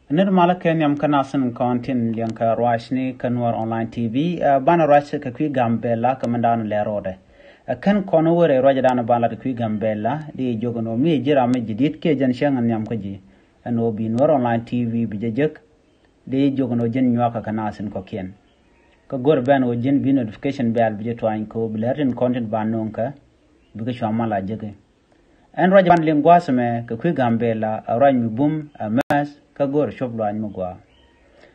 Nirmala Kenyam Kanasan Kontin Lianka Rashni Kanwar Online TV Bana Rash Kakwi Gambella Kamandan Lerode. Kan Konowere Rajadana Bala Kwi Gambella, the Jogono Mi Jirame Jidit Ke Janshang and Yamkaji, and Obi Nor Online TV Bijajak, the Jogono Jen Nwaka Kanasan Kokien. Kagor Ban o Jen B notification bell Bijatwine Ko, Blatin content Banonka, Bukashamala Jage. And Rajan Linguasame, Kakwi Gambella, a Rhyme Boom, a Mass. Kagor shoplo mugwa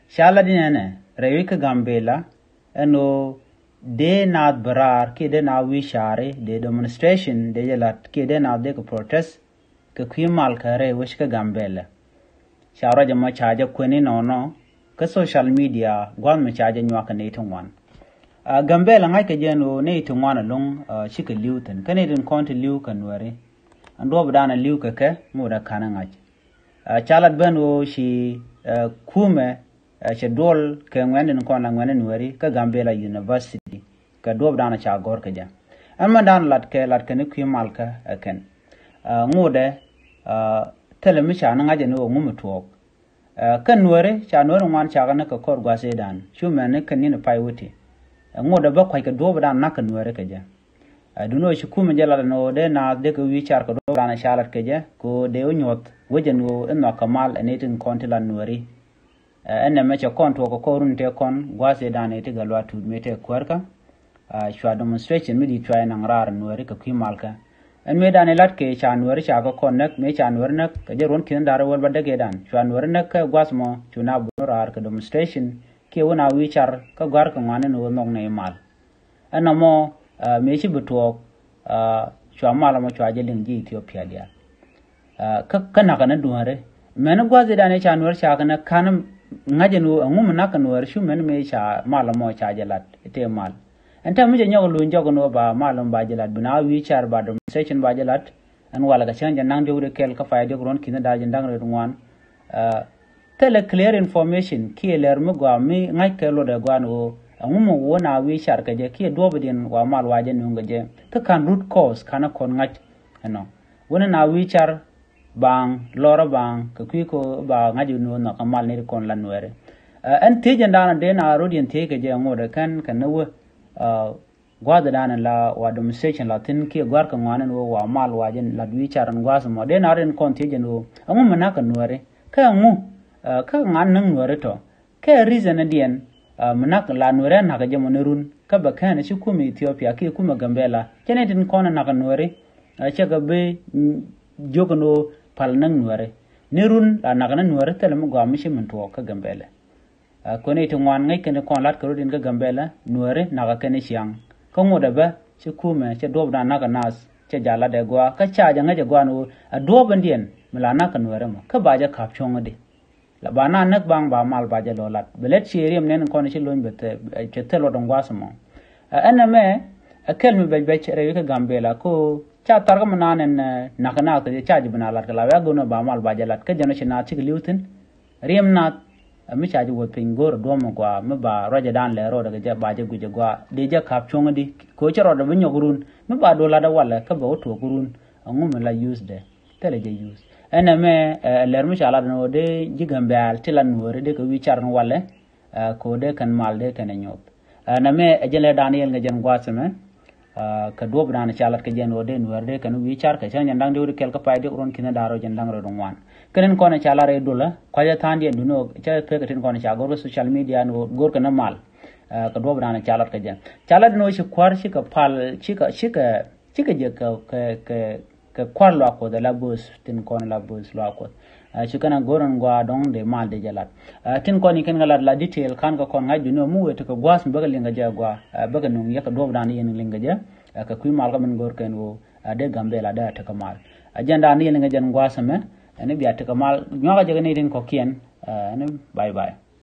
shala dinene rewika gambela eno de na barar ke de na wishare de demonstration de jelat ke de na de protest ke kwimal kare wishka gambela shara jama chaja kweni no ka social media gwan me chaja nywaka ne tungwan gambela ngai ke jeno ne tungwan long shika liuten kanedin konti liu kanware ando badana liu ke muda kananga Chalat Beno she Kume she dol Kangwan and Konangwan and Wari, Kagambela University, Kadob Dana Chagorkaja. And Madan Latke Latkaniki Malka again. Mode Telemisha Nangajano Mumutuok. Kanwari, Chanor one Chaganaka Korguasedan, Shuman Kanin Piwiti. And more the book like a Dobadan Nakan Warekaja. I do know if you come and no, then now they could reach our Kodana Charlotte Kaja, go de Unyot, Wajan in Nakamal and 18 Contilan Nuri. And the match a con to a corun tekon, was a danated a lot to meet a quirka. Shua demonstration midi try and rar and Nurika Kimalka. And made an elatke, Chan Werichago connect, Machan Wernak, Kajaron Kindara will but the Gedan. Chuan Wernak was more to now arc demonstration, Kiwana which are Kagarkan and will not name mal. And no more. Mechi butuok shwamala machwajeling ji Ethiopia dia kana kana duhare mena gwaze dane chanwer chakana kana ngajenu ngum nakanwer shu men me cha mala mo chajelat ete mal enta mije nyago lu njogo no ba malum ba jelat bina wi char ba demonstration ba jelat an wala ga chanja nang de kel ka fayde gron kina dal jendang re ngwan tele clear information ki ler mu gwa mi ngai kelo de gwano ngumu wona wi char ka je ki dobedin wa mal waje nunga je ka kan root cause kana kon ngach no wona na wi char bang lora bang ka kwi ko ba ngaju no na kamal ne kon lan were an te janda na de na rodin te ka je ngoda kan no gwada dana la wa demonstration la tin ki gwar ka ngwana no wa mal waje la wi char an gwas mo de na ren kon te jeno ngumu na ka nuare ka ngu ka ngan nang nuare to ka reason adien Manak la nure na kaje monerun ka bakana shi kuma Ethiopia ke kuma Gambela kene din kona na kanure che ga be jogono palnang nure nerun la na kana nure tele mu gwa mishi munto ka Gambela kone to ngwan ngai kene kon lat ko din ka Gambela nure na ka kene shiang ka ngoda ba shi kuma che dob na ka nas che jala de gwa ka cha ja ngaje gwa no dob ndien mala na kanure mo ka baja kap chongade la bana nak bang ba mal ba jalo lat belet chiriam nen kon ci loñ bete ci telo don wasamo ana me akel mi bej bej rewi ka Gambela ko cha targa mananen nakana ko cha jibna lat la wa gono ba mal ba jalat ka jano ci na ci liutin riem na mi cha ji wo pingor do mo kwa me ba roja dan le ro daga ja ba je guje gwa de ja kap chonga di ko ci ro da bunyo gurun me ba do la da wala ka ba to gurun ngum la use de tele je use ana me lermu chala no de jigambal tilan wore de ko wichar no wale ko de kan mal de kan nyop ana me jele daniel nga jen gwasme ka dob dan chala ka jen ode no de kan wichar ka chen ndang de kel ka payde ron kina daro jen ndang ro wan kenen ko na chala re dula ko ja tandi en duno cha pe ka tin ko na cha go social media no gor kana mal ka dob dan chala ka jen chala no shi kwar shi ka pal shi ka je ka kwarlo ako de la bus tin kon la bus lo ako chukana goron gwa dong de mal de jalat tin kon ni ken galat la detail kan ko kon ngaju no mu wete ko gwas mbaga linga ja gwa baga no yak do dan yen linga ja ka kuy mal ko men gor ken wo de Gambela da ta kamal ajanda ni linga jan gwa sama ne biya ta kamal nyoga jaga ne din ko kien ne bye bye